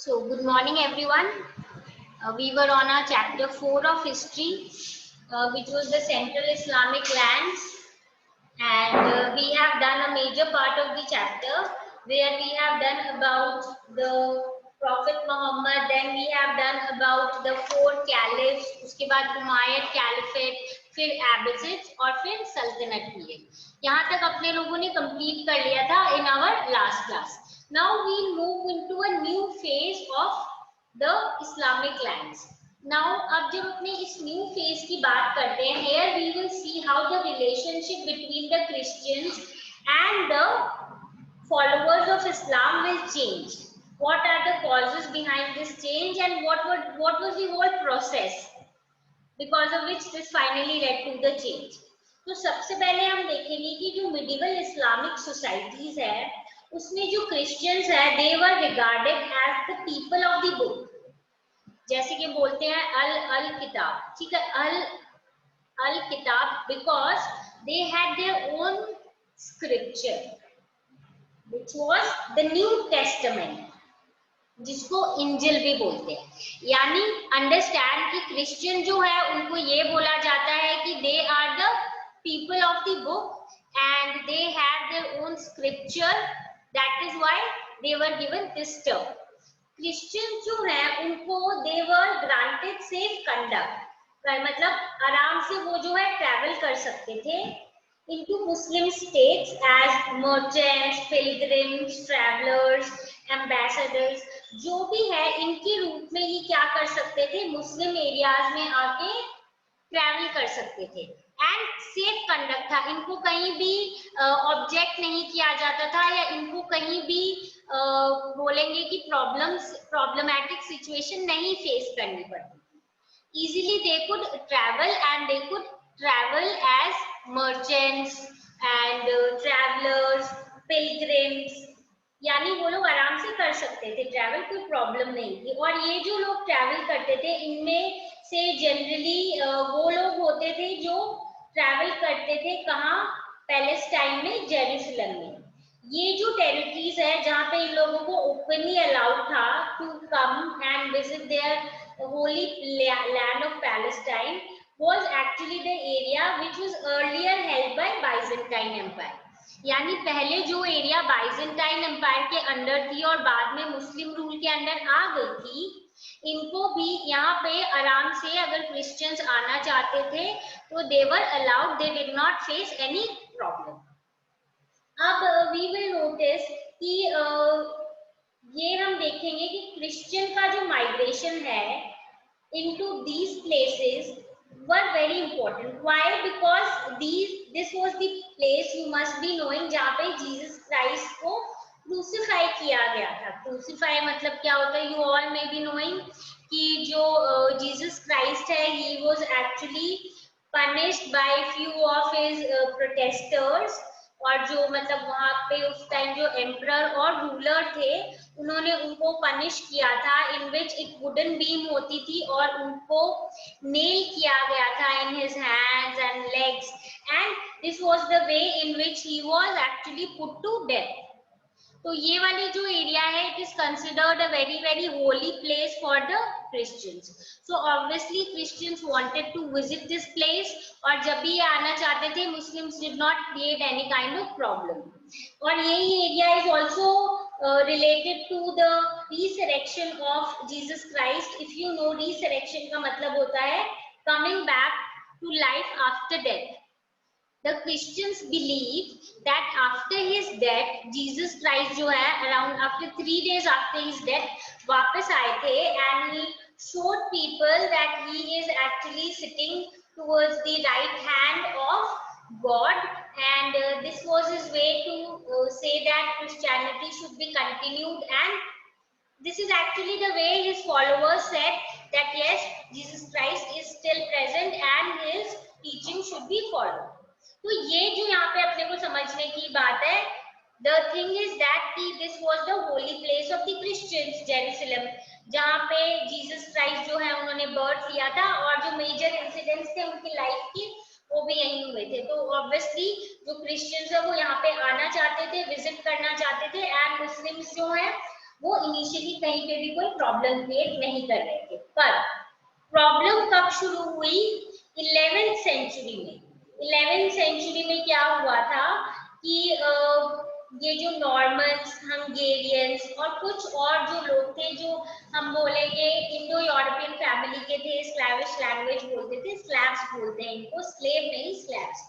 So, good morning, everyone. We were on our chapter 4 of history, which was the Central Islamic lands, and we have done a major part of the chapter where we have done about the Prophet Muhammad, then we have done about the four caliphs, उसके बाद Umayyad Caliphate, फिर Abbasids और फिर Sultanate period. यहाँ तक अपने लोगों ने complete कर लिया था in our last class. Now we'll move into a new phase of the Islamic lands. Now, अब जब अपने इस new phase की बात करते हैं, here we will see how the relationship between the Christians and the followers of Islam will change. What are the causes behind this change, and what was the whole process because of which this finally led to the change. तो सबसे पहले हम देखेंगे कि जो medieval Islamic societies है, उसमें जो Christians है, they were regarded as the people of the book. जैसे कि बोलते हैं अल किताब, ठीक है, अल किताब, because they had their own scripture, which was the New Testament, जिसको इंजिल भी बोलते हैं. यानी अंडरस्टैंड कि क्रिश्चियन जो है उनको ये बोला जाता है कि they are the people of the book and they have their own scripture, that is why they were given this term. Christian जो है उनको they were granted safe conduct, मतलब आराम से वो जो है ट्रैवल कर सकते थे into Muslim states as merchants, pilgrims, travelers, ambassadors, जो भी है इनके रूप में ये क्या कर सकते थे, मुस्लिम एरियाज में आके ट्रैवल कर सकते थे. एंड सेफ कंडक्ट था, इनको कहीं भी ऑब्जेक्ट नहीं किया जाता था या इनको कहीं भी बोलेंगे कि प्रॉब्लमैटिक सिचुएशन नहीं फेस करनी पड़ती. Easily they could travel and they could travel as merchants and travelers, pilgrims, यानी वो लोग आराम से कर सकते थे ट्रैवल, कोई प्रॉब्लम नहीं थी. और ये जो लोग ट्रैवल करते थे इनमें से जनरली वो लोग होते थे जो ट्रैवल करते थे कहाँ, पैलेस्टाइन में, जेरूसलम में. ये जो टेरिटरीज है जहाँ पे इन लोगों को ओपनली अलाउड था to come and visit their holy land of Palestine was actually the area which was earlier held by Byzantine Empire. यानी पहले जो एरिया बाइजेंटाइन एम्पायर के अंडर थी और बाद में मुस्लिम रूल के अंडर आ गई थी, इनको भी यहाँ पे आराम से अगर क्रिश्चियंस आना चाहते थे तो they were allowed, they did not face any problem. अब we will notice कि ये हम देखेंगे कि क्रिश्चियन का जो माइग्रेशन है into these places were very important. Why? Because this was the place, you must be knowing, जहाँ पे जीसस क्राइस्ट को क्रूसिफाई किया गया था. क्रूसिफाई मतलब क्या होता है, you all may be knowing कि जो जीसस क्राइस्ट है, he was actually punished by few of his protesters, और जो मतलब वहां पे उस टाइम जो एम्परर और रूलर थे उन्होंने उनको पनिश किया था, इन विच एक वुडन बीम होती थी और उनको नेल किया गया था in his hands and legs, and this was the way in which he was actually put to death. तो ये वाली जो एरिया है, it is considered a very very holy place for the Christians. So obviously Christians wanted to visit this place, और जब भी आना चाहते थे Muslims did not create any kind of problem. और यही area is also related to the resurrection of Jesus Christ. If you know, resurrection का मतलब होता है coming back to life after death. The Christians believe that after his death, Jesus Christ जो है around after 3 days after his death वापस आए थे, and he showed people that he is actually sitting towards the right hand of God, and this was his way to say that Christianity should be continued, and this is actually the way his followers said that yes, Jesus Christ is still present and his teaching should be followed. तो ये जो यहाँ पे अपने को समझने की बात है, the thing is that this was the holy place of the Christians, Jerusalem, जहाँ पे जीसस क्राइस्ट जो है उन्होंने बर्थ लिया था और जो मेजर इंसिडेंट्स थे उनकी लाइफ की वो भी यहीं हुए थे. तो ऑब्वियसली जो क्रिश्चियंस है वो यहाँ पे आना चाहते थे, विजिट करना चाहते थे, एंड मुस्लिम्स जो है वो इनिशियली कहीं पे भी कोई प्रॉब्लम क्रिएट नहीं कर रहे थे। पर प्रॉब्लम कब शुरू हुई? 11th सेंचुरी में। 11th सेंचुरी में क्या हुआ था कि ये जो नॉर्मन्स, हंगेरियंस और कुछ और जो लोग थे, जो हम बोलेंगे इंडो यूरोपियन फैमिली के थे, स्लैविश लैंग्वेज बोलते थे, स्लैव्स बोलते हैं इनको, स्लेव नहीं स्लैव्स।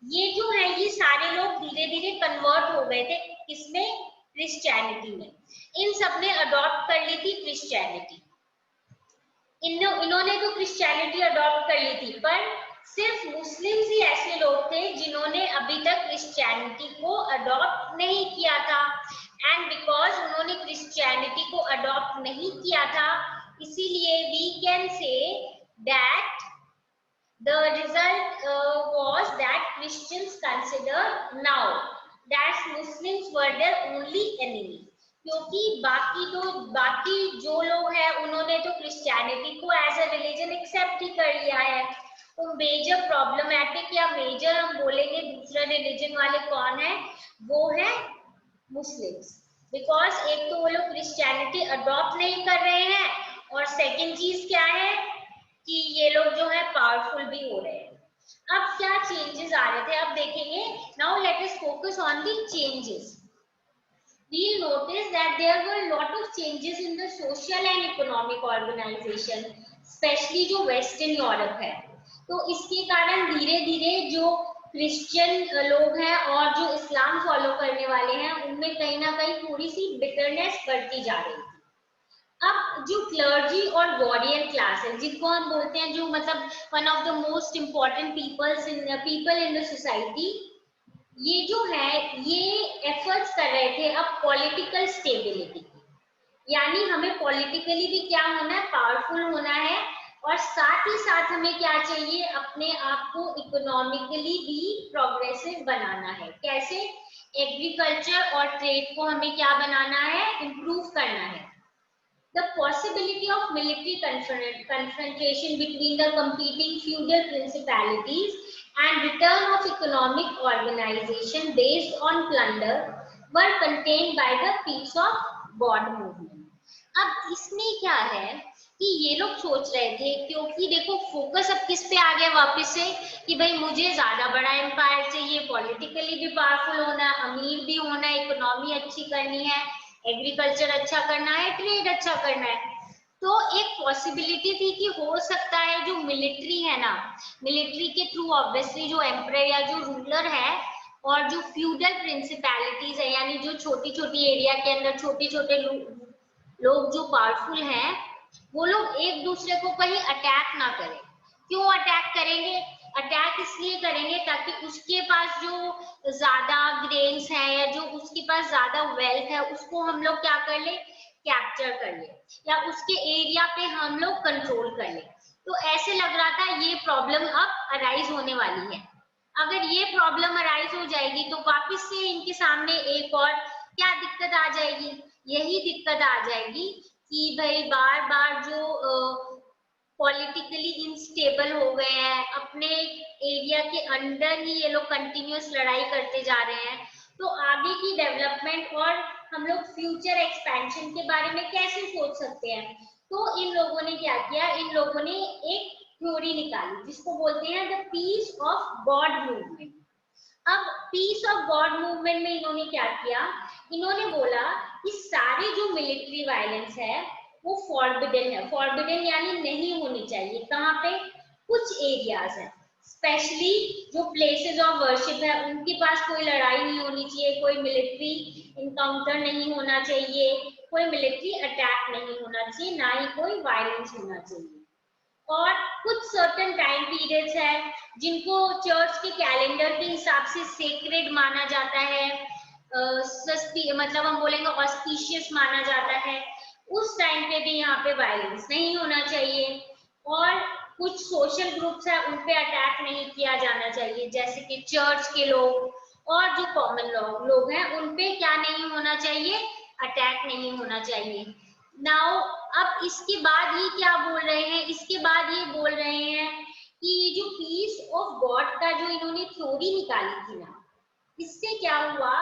ये जो है ये सारे लोग धीरे धीरे कन्वर्ट हो गए थे किसमें? क्रिश्चियनिटी में। इन सब ने अडॉप्ट कर ली थी क्रिश्चियनिटी। इन्होंने तो क्रिश्चियनिटी अडॉप्ट कर ली थी, पर सिर्फ मुस्लिम्स ही ऐसे लोग थे जिन्होंने अभी तक क्रिश्चियनिटी को अडॉप्ट नहीं किया था। एंड बिकॉज उन्होंने क्रिश्चियनिटी को अडॉप्ट नहीं किया था, इसीलिए we can say that the result was that Christians consider now that Muslims were their only enemy। क्योंकि बाकी जो लोग हैं उन्होंने तो क्रिश्चियनिटी को एज अ रिलीजन एक्सेप्ट ही कर लिया है। तो मेजर प्रॉब्लमैटिक या मेजर हम बोलेंगे दूसरा रिलीजन वाले कौन है? वो है मुस्लिम्स। बिकॉज एक तो वो लोग क्रिश्चियनिटी अडॉप्ट नहीं कर रहे हैं, और सेकेंड चीज क्या है कि ये लोग जो है पावरफुल भी हो रहे हैं। अब क्या चेंजेस आ रहे थे, अब देखेंगे। Now let us focus on the changes. We'll notice that there were a lot of changes in the social and economic organization, especially जो वेस्टर्न यूरोप है। तो इसके कारण धीरे धीरे जो क्रिश्चियन लोग हैं और जो इस्लाम फॉलो करने वाले हैं उनमें कहीं ना कहीं थोड़ी सी बिटरनेस बढ़ती जा रही थी। अब जो क्लर्जी और वॉरियर क्लास है, जिनको हम बोलते हैं जो मतलब one of the most important people in the society, ये जो है ये एफर्ट्स कर रहे थे अब पॉलिटिकल स्टेबिलिटी, यानी हमें पॉलिटिकली भी क्या होना है? पावरफुल होना है, और साथ ही साथ हमें क्या चाहिए? अपने आप को इकोनॉमिकली भी प्रोग्रेसिव बनाना है। कैसे? एग्रीकल्चर और ट्रेड को हमें क्या बनाना है? इम्प्रूव करना है। The possibility of military confrontation between the competing feudal principalities and return of economic organization based on plunder were contained by the Peace of God movement। अब इसमें क्या है कि ये लोग सोच रहे थे, क्योंकि देखो फोकस अब किस पे आ गया वापस से कि भाई मुझे ज्यादा बड़ा एम्पायर चाहिए, पॉलिटिकली भी पावरफुल होना है, अमीर भी होना है, इकोनॉमी अच्छी करनी है, एग्रीकल्चर अच्छा करना है, ट्रेड अच्छा करना है। तो एक पॉसिबिलिटी थी कि हो सकता है जो मिलिट्री है ना, मिलिट्री के थ्रू ऑब्वियसली जो एम्परर या जो रूलर है और जो फ्यूडल प्रिंसिपैलिटीज है, यानी जो छोटी छोटी एरिया के अंदर छोटे छोटे लोग जो पावरफुल हैं, वो लोग एक दूसरे को कहीं अटैक ना करें। क्यों अटैक करेंगे? अटैक इसलिए करेंगे ताकि उसके पास जो ज्यादा ग्रेन्स है या जो उसके पास ज्यादा वेल्थ है उसको हम लोग क्या कर ले? कैप्चर कर ले, या उसके एरिया पे हम लोग कंट्रोल कर ले। तो ऐसे लग रहा था ये प्रॉब्लम अब अराइज होने वाली है। अगर ये प्रॉब्लम अराइज हो जाएगी तो वापस से इनके सामने एक और क्या दिक्कत आ जाएगी? यही दिक्कत आ जाएगी कि भाई बार बार जो पॉलिटिकली इनस्टेबल हो गए हैं, अपने एरिया के अंदर ही ये लोग कंटिन्यूअस लड़ाई करते जा रहे हैं, तो आगे की डेवलपमेंट और हम लोग फ्यूचर एक्सपेंशन के बारे में कैसे सोच सकते हैं? तो इन लोगों ने क्या किया? इन लोगों ने एक थ्योरी निकाली जिसको बोलते हैं the peace of God movement. अब पीस ऑफ गॉड मूवमेंट में इन्होंने क्या किया? इन्होंने बोला कि सारे जो मिलिट्री वायलेंस है वो फॉरबिडन है। फॉरबिडन यानी नहीं होनी चाहिए। कहाँ पे? कुछ एरियाज है, स्पेशली जो प्लेसेस ऑफ वर्शिप है उनके पास कोई लड़ाई नहीं होनी चाहिए, कोई मिलिट्री इनकाउंटर नहीं होना चाहिए, कोई मिलिट्री अटैक नहीं होना चाहिए, ना ही कोई वायलेंस होना चाहिए। और कुछ सर्टेन टाइम पीरियड्स है जिनको चर्च के कैलेंडर के हिसाब से सेक्रेड माना जाता है, मतलब हम बोलेंगे ऑस्पिशियस माना जाता है, उस टाइम पे भी यहाँ पे वायलेंस नहीं होना चाहिए। और कुछ सोशल ग्रुप्स है उन पे अटैक नहीं किया जाना चाहिए, जैसे कि चर्च के लोग और जो कॉमन लोग हैं उन पे क्या नहीं होना चाहिए? अटैक नहीं होना चाहिए। नाउ अब इसके बाद ये क्या बोल रहे हैं? इसके बाद ये बोल रहे हैं कि ये जो पीस ऑफ गॉड का जो इन्होंने थ्योरी निकाली थी ना, इससे क्या हुआ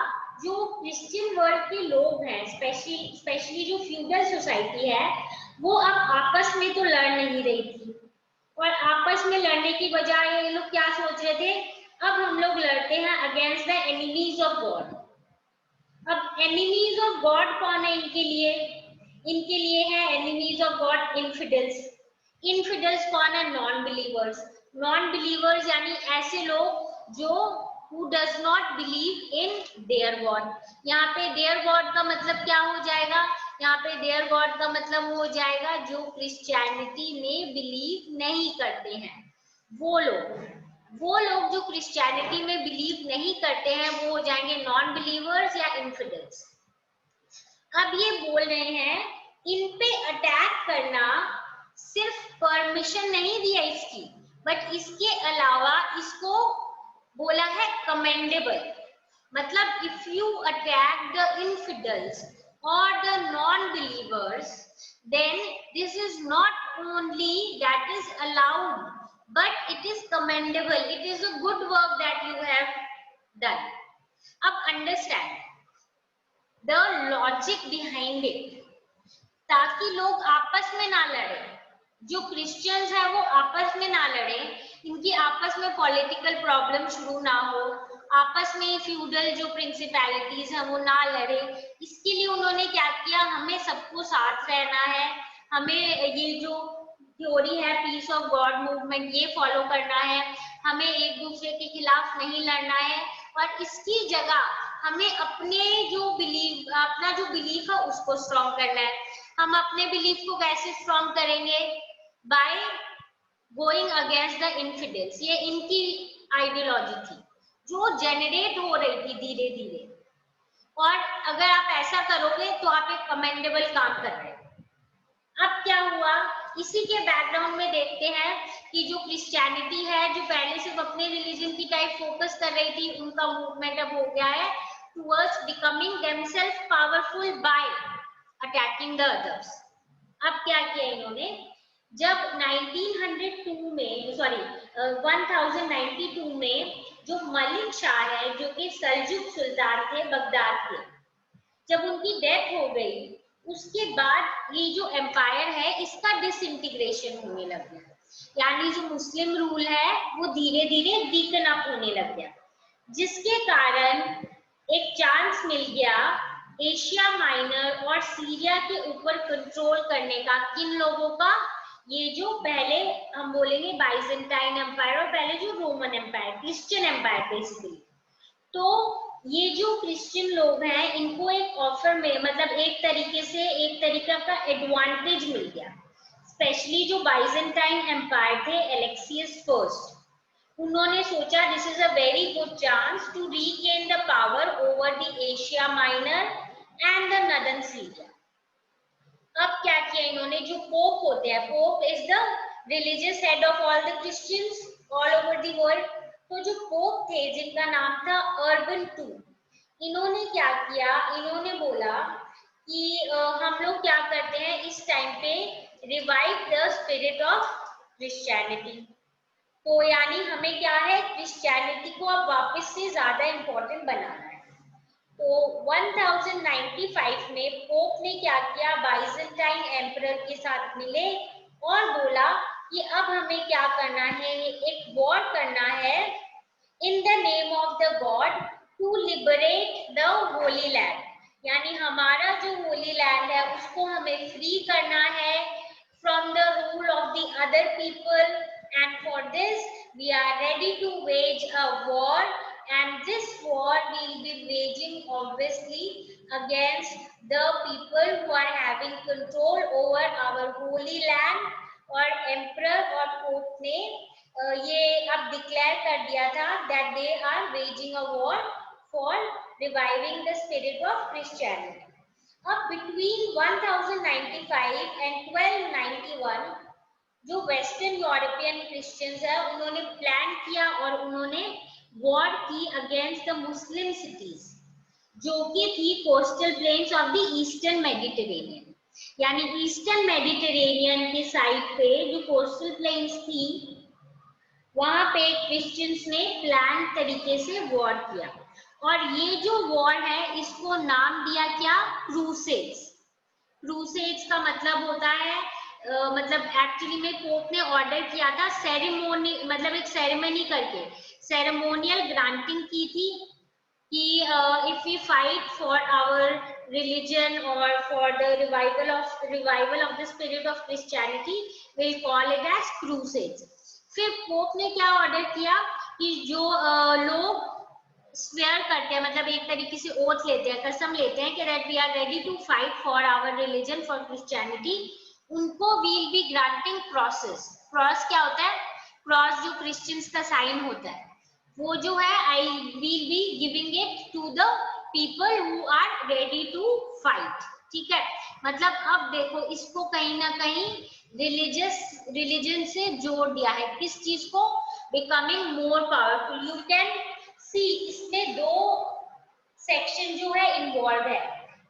जो क्रिश्चियन वर्ल्ड के लोग हैं, स्पेशली जो फ्यूडल सोसाइटी है, वो अब आपस में तो लड़ नहीं रही थी, और आपस में लड़ने की बजाय ये लोग क्या सोच रहे थे, अब हम लोग लड़ते हैं against the enemies of God. अब एनिमीज ऑफ गॉड कौन है इनके लिए? इनके लिए है enemies of God infidels. Infidels कौन है? Non believers. नॉन बिलीवर्स यानी ऐसे लोग जो who does not believe in their God। यहाँ पे their God का मतलब क्या हो जाएगा? यहाँ पे their God का मतलब हो जाएगा जो क्रिश्चियनिटी में बिलीव नहीं करते हैं, वो लोग जो क्रिश्चियनिटी में बिलीव नहीं करते हैं वो हो जाएंगे नॉन बिलीवर्स या इनफिडल्स। अब ये बोल रहे हैं इन पे अटैक करना सिर्फ परमिशन नहीं दिया इसकी, बट इसके अलावा इसको बोला है कमेंडेबल। मतलब if you attack the infidels और the non believers, then this is not only that is allowed, but it is commendable, it is a good work that you have done। अब understand the logic behind it, ताकि लोग आपस में ना लड़े, जो Christians है वो आपस में ना लड़े, इनकी आपस में पॉलिटिकल प्रॉब्लम शुरू ना हो, आपस में फ्यूडल जो प्रिंसिपैलिटीज है वो ना लड़े, इसके लिए उन्होंने क्या किया, हमें सबको साथ रहना है, हमें ये जो थ्योरी है पीस ऑफ गॉड मूवमेंट ये फॉलो करना है, हमें एक दूसरे के खिलाफ नहीं लड़ना है, और इसकी जगह हमें अपने जो बिलीफ है उसको स्ट्रॉन्ग करना है। हम अपने बिलीफ को कैसे स्ट्रॉन्ग करेंगे? By going against the infidels. ये इनकी आइडियोलॉजी थी जो जेनरेट हो रही थी धीरे धीरे, और अगर आप ऐसा करोगे तो आप एक कमेंडेबल काम कर रहे हैं। अब क्या हुआ, इसी के बैकग्राउंड में देखते हैं कि जो क्रिश्चियनिटी है, जो पहले सिर्फ अपने रिलीजन की टाइप फोकस कर रही थी, उनका मूवमेंट अब हो गया है towards becoming themselves powerful by attacking the others. अब क्या किया इन्होंने, जब 1092 में जो मलिक शाह है, जो कि सल्जुक सुल्तान थे बगदाद के, जब उनकी डेथ हो गई, उसके बाद ये जो एम्पायर है इसका डिसइंटीग्रेशन होने लग गया, यानी जो मुस्लिम रूल है वो धीरे धीरे वीकन अप होने लग गया, जिसके कारण एक चांस मिल गया एशिया माइनर और सीरिया के ऊपर कंट्रोल करने का। किन लोगों का? ये जो पहले हम बोलेंगे बाइजेंटाइन एम्पायर, और पहले जो Roman empire, Christian empire basically. तो ये जो क्रिश्चियन लोग हैं इनको एक ऑफर में, मतलब एक तरीका का एडवांटेज मिल गया, स्पेशली जो बाइजेंटाइन एम्पायर थे, एलेक्सियस फर्स्ट, उन्होंने सोचा this is a very good chance to regain the power over the Asia Minor and the northern Syria. अब क्या किया इन्होंने, जो पोप होते हैं, pope is the religious head of all the Christians all over the world, तो जो pope थे जिनका नाम था अर्बन II, इन्होंने क्या किया, इन्होंने बोला कि हम लोग क्या करते हैं इस टाइम पे, revive the spirit of Christianity. तो यानी हमें क्या है, क्रिश्चियनिटी को अब वापस से ज्यादा इंपॉर्टेंट बनाना है। तो 1095 में पोप ने क्या किया, बाइजेंटाइन एम्परर के साथ मिले और बोला कि अब हमें क्या करना है, एक वॉर करना है in the name of the God to liberate the holy land, यानी हमारा जो होली लैंड है उसको हमें फ्री करना है from the rule of the other people, and for this we are ready to wage a war, and this war will be waging obviously against the people who are having control over our holy land। और emperor और pope ने ये अब declare कर दिया था that they are waging a war for reviving the spirit of Christianity। अब between 1095 and 1291 जो वेस्टर्न यूरोपियन क्रिश्चियंस है उन्होंने प्लान किया और उन्होंने वॉर की अगेंस्ट द मुस्लिम सिटीज, जो कि थी coastal planes of the eastern Mediterranean, यानी ईस्टर्न मेडिटेरेनियन के साइड पे जो कोस्टल प्लेन्स थी वहां पे क्रिश्चियंस ने प्लान तरीके से वॉर किया। और ये जो वॉर है इसको नाम दिया क्या, क्रूसेड्स। क्रूसेड्स का मतलब होता है मतलब एक्चुअली में पोप ने ऑर्डर किया था सेरेमोनी, मतलब एक सेरेमनी करके सेरेमोनियल ग्रांटिंग की थी कि if we fight for our religion or for the revival of the spirit of Christianity, we'll call it as crusades. फिर पोप ने क्या ऑर्डर किया कि जो लोग स्वेयर करते हैं, मतलब एक तरीके से ओथ लेते हैं, कसम लेते हैं कि that we are ready to fight for our religion, for Christianity, उनको will be granting crosses. Cross क्या होता है, क्रॉस जो क्रिश्चियंस का साइन होता है, वो जो है I will be giving it to the people who are ready to fight. ठीक है, मतलब अब देखो इसको कहीं ना कहीं रिलीजन से जोड़ दिया है, किस चीज को, becoming more powerful. You can see इसमें दो सेक्शन जो है इन्वॉल्व है।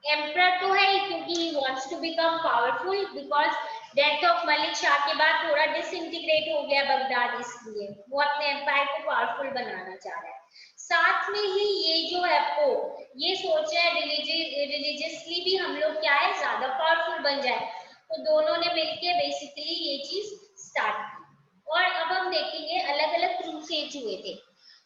एम्परर तो है क्योंकि he wants to become powerful, because death of Malik Shah के बाद थोड़ा डिसइंटीग्रेट हो गया बगदाद, इसलिए वो अपने एम्पायर को पावरफुल बनाना चाह रहा है। साथ में ही ये जो है पोप ये सोच रहे हैं रिलीजियसली भी हम लोग क्या है ज्यादा पावरफुल बन जाए, तो दोनों ने मिलकर बेसिकली ये चीज स्टार्ट की। और अब हम देखेंगे अलग अलग क्रूसेड हुए थे।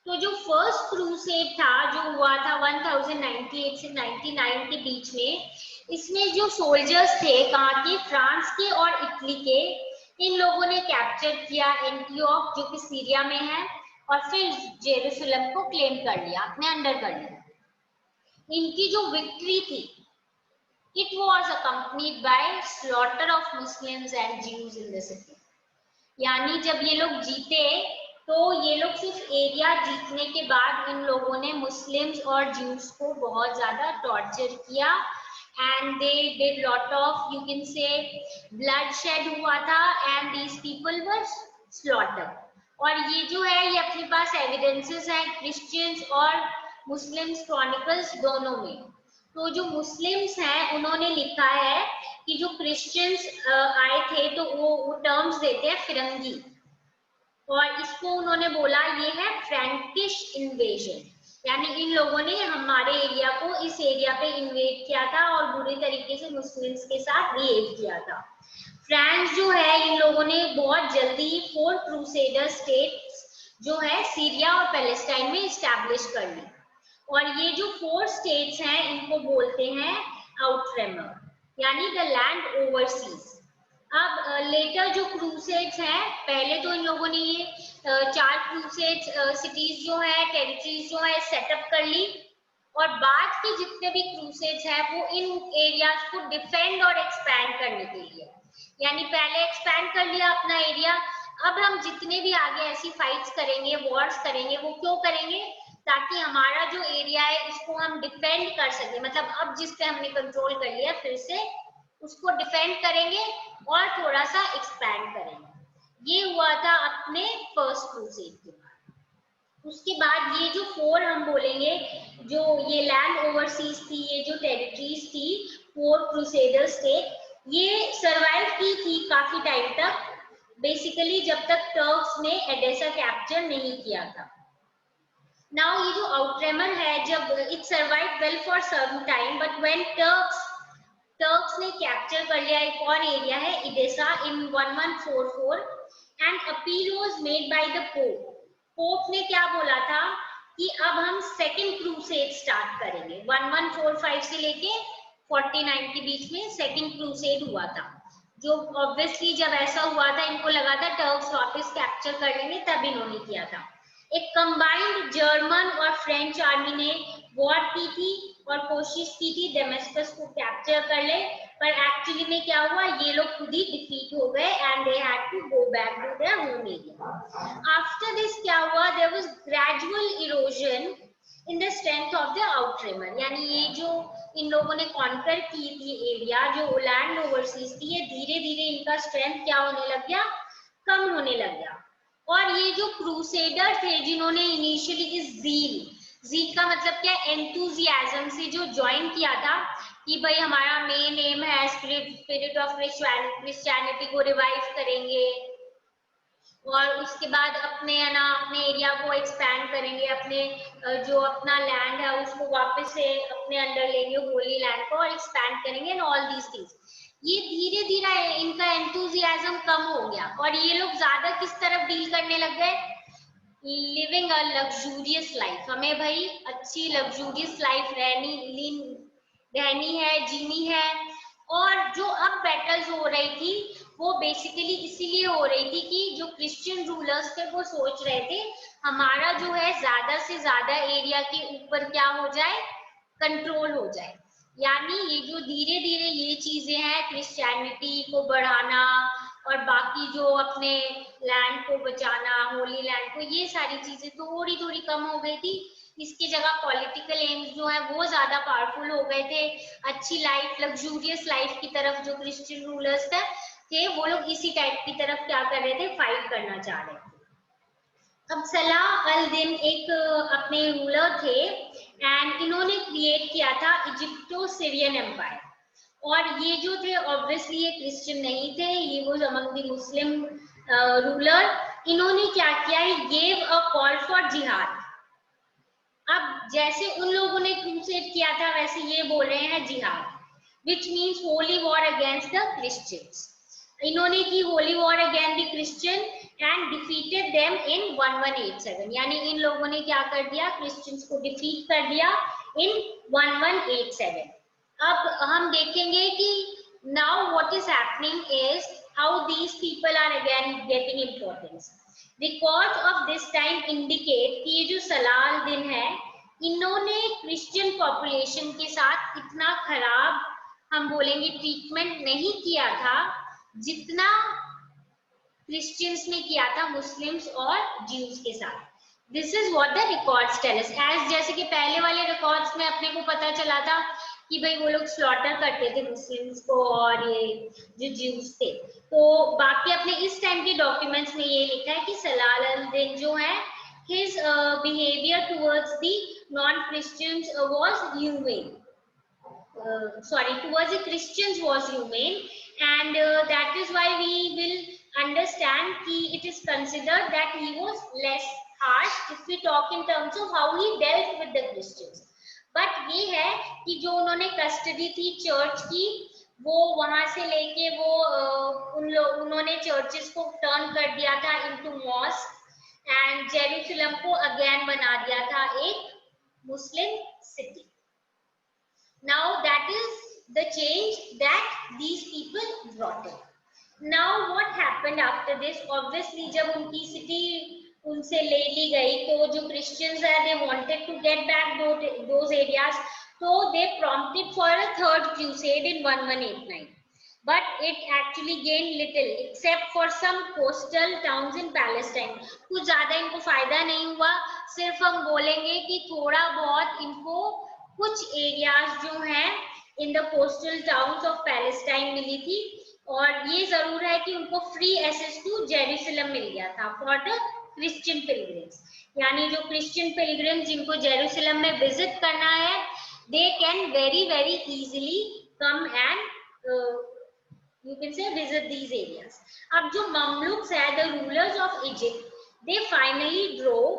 तो जो फर्स्ट क्रूसेड था जो हुआ था 1098 से 99 के बीच में, इसमें जो सोल्जर्स थे कहाँ के, फ्रांस के और इटली के, इन लोगों ने कैप्चर किया एंटियोक जो कि सीरिया में है, और फिर जेरूसलम को क्लेम कर लिया, अपने अंडर कर लिया। इनकी जो विक्ट्री थी, it was accompanied by slaughter of Muslims and Jews in the city. यानी जब ये लोग जीते तो ये लोग सिर्फ एरिया जीतने के बाद इन लोगों ने मुस्लिम्स और ज्यूस को बहुत ज्यादा टॉर्चर किया, and they did lot of, you can say, bloodshed हुआ था, and these people were slaughter. और ये जो है ये अपने पास एविडेंसेस है क्रिश्चियंस और मुस्लिम्स क्रॉनिकल्स दोनों में। तो जो मुस्लिम्स हैं उन्होंने लिखा है कि जो क्रिश्चियंस आए थे तो वो टर्म्स देते हैं फिरंगी, और इसको उन्होंने बोला ये है फ्रैंकिश इन्वेजन, यानी इन लोगों ने हमारे एरिया को इस एरिया पे इन्वेड किया था और बुरी तरीके से मुस्लिम्स के साथ बिहेव किया था। फ्रांस जो है इन लोगों ने बहुत जल्दी 4 क्रूसेडर स्टेट्स जो है सीरिया और पैलेस्टाइन में इस्टेब्लिश कर ली, और ये जो 4 स्टेट्स हैं इनको बोलते हैं आउटरेमर, यानी द लैंड ओवरसीज। अब लेटर जो क्रूसेड्स हैं, पहले तो इन लोगों ने ये 4 क्रूसेड्स सिटीज जो है, टेरिटरीज जो है सेटअप कर ली, और बाद के जितने भी क्रूसेड्स हैं वो इन एरियाज को डिफेंड और एक्सपैंड करने के लिए, यानी पहले एक्सपैंड कर लिया अपना एरिया, अब हम जितने भी आगे ऐसी फाइट्स करेंगे, वॉर्स करेंगे, वो क्यों करेंगे, ताकि हमारा जो एरिया है इसको हम डिफेंड कर सके, मतलब अब जिस पे हमने कंट्रोल कर लिया फिर से उसको डिफेंड करेंगे और थोड़ा सा एक्सपैंड करेंगे। ये हुआ था अपने फर्स्ट क्रूसेड के बाद। उसके बाद ये जो 4 हम बोलेंगे, जो ये लैंड ओवरसीज थी, ये जो टेरिटरीज थी 4 क्रूसेडर्स थे, ये सरवाइव की थी काफी टाइम तक, बेसिकली जब तक टर्क्स ने एडेसा कैप्चर नहीं किया था। नाउ ये जो आउटरेमर है, जब it survive well for some time, but when Turks ने कैप्चर कर लिया एक और एरिया है Edessa in 1144, and appeal was made by the pope. Pope ने क्या बोला था कि अब हम सेकंड क्रूसेड स्टार्ट करेंगे। 1145 से लेके 49 के बीच में सेकंड क्रूसेड हुआ था, जो ऑब्वियसली जब ऐसा हुआ था इनको लगा था टर्क्स वापस कैप्चर कर लेंगे, तब इन्होंने किया था। एक कंबाइंड जर्मन और फ्रेंच आर्मी ने वॉर की थी और कोशिश की थी डेमेस्कस को कैप्चर कर ले, पर एक्चुअली में क्या हुआ, ये लोग खुद ही डिफीट हो गए and they had to go back to their home area. After this क्या हुआ, there was gradual erosion in the strength of the Outremer, यानी ये जो इन लोगों ने कॉन्कर की थी एरिया, जो लैंड ओवरसीज थी, ये धीरे धीरे इनका स्ट्रेंथ क्या होने लग गया, कम होने लग गया। और ये जो क्रूसेडर थे जिन्होंने इनिशियली इस जील का मतलब क्या, एंथुजियाज्म से जो ज्वाइन किया था कि भाई हमारा मेन एम है स्पिरिट ऑफ क्रिश्चियनिटी को रिवाइव करेंगे, और उसके बाद अपने है ना अपने एरिया को एक्सपैंड करेंगे, अपने जो अपना लैंड है उसको वापस से अपने अंडर लेंगे, होली लैंड को, और एक्सपैंड करेंगे एंड ऑल दीज थिंग्स। ये धीरे धीरे इनका एंथुजियाज्म कम हो गया और ये लोग ज्यादा किस तरफ डील करने लग गए, लिविंग अ लग्जूरियस लाइफ। हमें भाई अच्छी लग्जूरियस लाइफ रहनी है, जीनी है। और जो अब बैटल्स हो रही थी वो बेसिकली इसीलिए हो रही थी कि जो क्रिश्चियन रूलर्स थे वो सोच रहे थे हमारा जो है ज्यादा से ज्यादा एरिया के ऊपर क्या हो जाए, कंट्रोल हो जाए। यानी ये जो धीरे धीरे ये चीजें हैं, क्रिश्चियनिटी को बढ़ाना और बाकी जो अपने लैंड को बचाना, होली लैंड को, ये सारी चीजें थोड़ी थोड़ी कम हो गई थी। इसकी जगह पॉलिटिकल एम्स जो है वो ज्यादा पावरफुल हो गए थे। अच्छी लाइफ, लग्जूरियस लाइफ की तरफ जो क्रिश्चियन रूलर्स थे वो लोग इसी टाइप की तरफ क्या कर रहे थे, फाइट करना चाह रहे थे। अब सलाह अल दिन एक अपने रूलर थे एंड इन्होंने क्रिएट किया था इजिप्टो सीरियन एम्पायर। और ये जो थे ऑब्वियसली ये क्रिश्चियन नहीं थे, ये वो अमंग द मुस्लिम रूलर। इन्होंने क्या किया, गेव अ कॉल फॉर जिहाद। अब जैसे उन लोगों ने क्रूसेड किया था वैसे ये बोल रहे हैं जिहाद, which means holy war against the Christians. इन्होंने की holy war against the Christian and defeated them in 1187। यानी इन लोगों ने क्या कर दिया, क्रिश्चियंस को डिफीट कर दिया इन 1187। अब हम देखेंगे कि now what is happening is how these people are again getting importance. Record of this time indicate कि ये जो सलाल दिन है इन्होंने क्रिश्चियन पॉपुलेशन के साथ इतना खराब हम बोलेंगे ट्रीटमेंट नहीं किया था जितना क्रिश्चियंस ने किया था मुस्लिम्स और ज्यूज के साथ। This is what the records tell us. As जैसे कि पहले वाले रिकॉर्ड्स में अपने को पता चला था कि भाई वो लोग स्लॉटर करते थे मुस्लिम्स को और ये जो ज्यूज थे, तो बाकी अपने इस टाइम के डॉक्यूमेंट्स में ये लिखा है कि सलाल अल दिन जो है his behavior towards the non-Christians was humane. Towards the Christians was humane, and that is why we will understand कि it is considered that he was less harsh if we talk in terms of how he dealt with the Christians. But ये है कि जो उन्होंने custody थी church की वो वहां से लेके वो उन्होंने चर्चेस को टर्न कर दिया था इनटू मॉस्क एंड जेरूसलम को अगेन बना दिया था एक मुस्लिम city. Now that is the change that these people brought in. Now what happened after this? Obviously जब उनकी सिटी उनसे ले ली गई तो जो क्रिश्चियंस है they wanted to get back those areas, so they prompted for a third crusade in 1189. But it actually gained little except for some coastal towns in Palestine. कुछ ज्यादा इनको फायदा नहीं हुआ, सिर्फ हम बोलेंगे कि थोड़ा बहुत इनको कुछ एरियाज जो हैं in the coastal towns of Palestine मिली थी। और ये जरूर है कि उनको फ्री एक्सेस टू जेरूसलम मिल गया था फॉर द क्रिश्चियन पिलग्रिम्स। यानी जो क्रिश्चियन पिलग्रिम्स जिनको जेरूसलम में विजिट करना है they can very very easily come and you can say visit these areas. अब जो ममलुक्स है the rulers of Egypt, they finally drove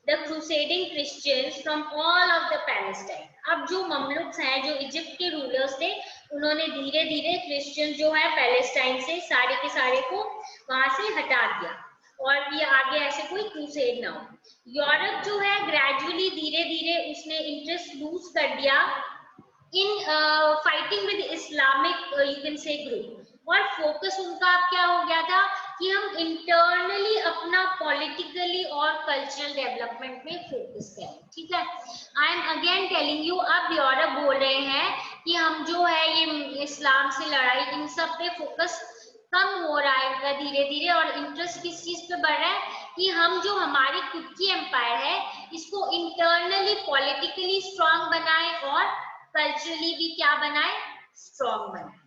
the crusading Christians from all of the Palestine. अब जो ममलुक्स हैं जो इजिप्ट के रूलर्स थे उन्होंने धीरे धीरे क्रिश्चियन जो है पैलेस्टाइन से सारे के सारे को वहां से हटा दिया और ये आगे ऐसे कोई क्रूसेड ना हो। यूरोप जो है ग्रेजुअली धीरे धीरे उसने इंटरेस्ट लूज कर दिया in fighting with Islamic you can say group, और फोकस उनका अब क्या हो गया था कि हम इंटरनली अपना पॉलिटिकली और कल्चरल डेवलपमेंट में फोकस करें। ठीक है, I am again telling you, अब यूरोप बोल रहे हैं कि हम जो है ये इस्लाम से लड़ाई इन सब पे फोकस कम हो रहा है इनका धीरे धीरे, और इंटरेस्ट किस चीज पे बढ़ रहा है कि हम जो हमारी खुद की एम्पायर है इसको इंटरनली पॉलिटिकली स्ट्रांग बनाए और कल्चरली भी क्या बनाए, स्ट्रांग बनाए।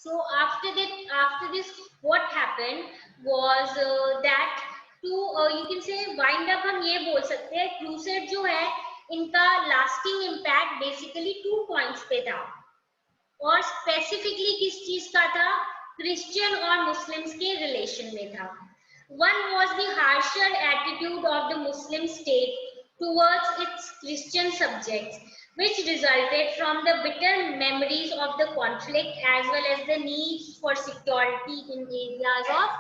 So after this what happened was that to you can say wind up, हम ये बोल सकते हैं क्रूसेड जो है इनका लास्टिंग इम्पैक्ट बेसिकली 2 पॉइंट्स पे था, और स्पेसिफिकली किस चीज का था, क्रिश्चियन और मुस्लिम्स के रिलेशन में था। One was the harsher attitude of the Muslim state towards its Christian subjects, which resulted from the bitter memories of the conflict as well as the need for security in areas of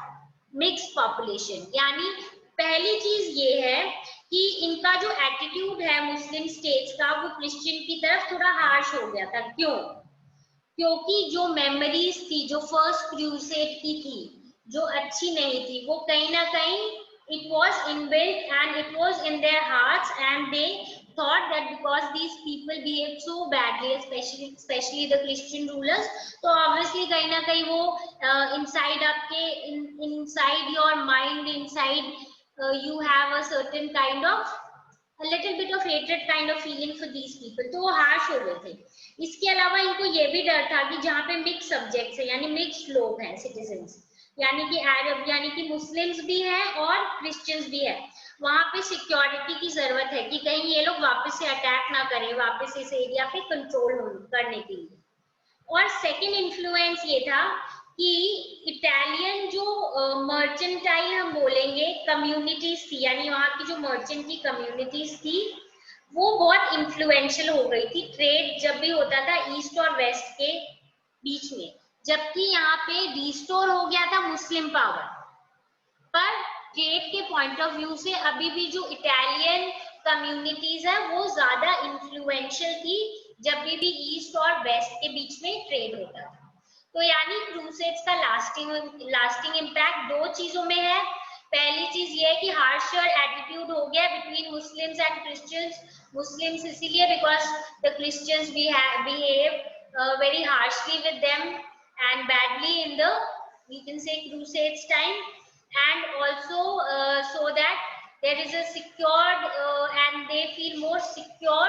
mixed population. यानी पहली चीज ये है कि इनका जो attitude है मुस्लिम states का वो क्रिश्चियन की तरफ थोड़ा हार्श हो गया था। क्यों? क्योंकि जो मेमोरीज थी जो फर्स्ट क्रूसेड की थी जो अच्छी नहीं थी वो कहीं ना कहीं it was inbuilt and it was in their hearts and they thought that because these people behaved so badly especially the Christian rulers तो obviously कहीं ना कहीं वो inside आपके inside your mind inside you have a certain kind of a little bit of hatred kind of feeling for these people तो वो harsh हो गए थे। इसके अलावा इनको ये भी डर था कि जहाँ पे मिक्स सब्जेक्ट्स है यानी मिक्स लोग हैं सिटीजन्स यानी कि अरब यानी कि मुस्लिम्स भी हैं और क्रिश्चियंस भी है वहां पे सिक्योरिटी की जरूरत है कि कहीं ये लोग वापस से अटैक ना करें वापस इस एरिया पे कंट्रोल करने के लिए। और सेकंड इन्फ्लुएंस ये था कि इटालियन जो मर्चेंटाइल हम बोलेंगे कम्युनिटीज थी यानी वहाँ की जो मर्चेंट की कम्युनिटीज थी वो बहुत इन्फ्लुएंशियल हो गई थी ट्रेड जब भी होता था ईस्ट और वेस्ट के बीच में जबकि यहाँ पे रिस्टोर हो गया था मुस्लिम पावर पर ट्रेड के पॉइंट ऑफ व्यू से अभी भी जो इटालियन कम्युनिटीज है वो ज्यादा इन्फ्लुएंशियल थी जब भी ईस्ट और वेस्ट के बीच में ट्रेड होता था। तो यानी क्रूसेड्स का लास्टिंग इम्पैक्ट दो चीजों में है। पहली चीज ये है कि हार्शर एटीट्यूड हो गया between Muslims and Christians Muslims इसीलिए because the Christians behave very harshly with them and badly in the you can say crusades time and also so that there is a secured and they feel more secure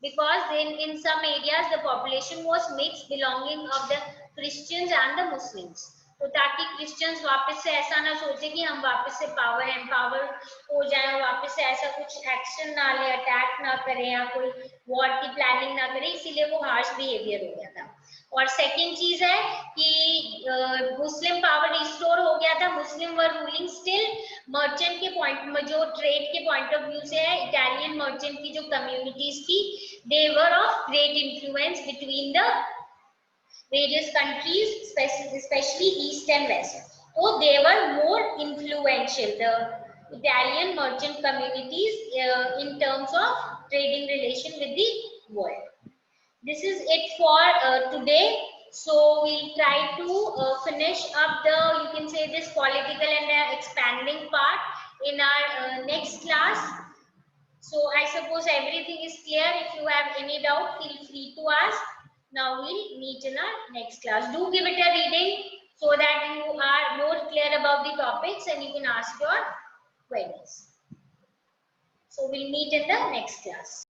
because in some areas the population was mixed belonging of the Christians and the Muslims तो ताकि Christians वापस से ऐसा ना सोचे कि हम वापस से पावर एम्पावर हो जाए और वापस से ऐसा कुछ एक्शन ना ले अटैक ना करें या कोई वॉर की प्लानिंग ना करें इसीलिए वो हार्श बिहेवियर हो गया था। और सेकंड चीज है कि मुस्लिम पावर रिस्टोर हो गया था मुस्लिम वर रूलिंग स्टिल मर्चेंट के पॉइंट में जो ट्रेड के पॉइंट ऑफ व्यू से है इटालियन मर्चेंट की जो कम्युनिटीज थी they were of great influence between the various countries especially east and west so they were more influential the Italian merchant communities in terms of trading relation with the world. This is it for today so we'll try to finish up the you can say this political and expanding part in our next class. So I suppose everything is clear. If you have any doubt feel free to ask. Now we'll meet in our next class. Do give it a reading so that you are more clear about the topics and you can ask your queries. So we'll meet in the next class.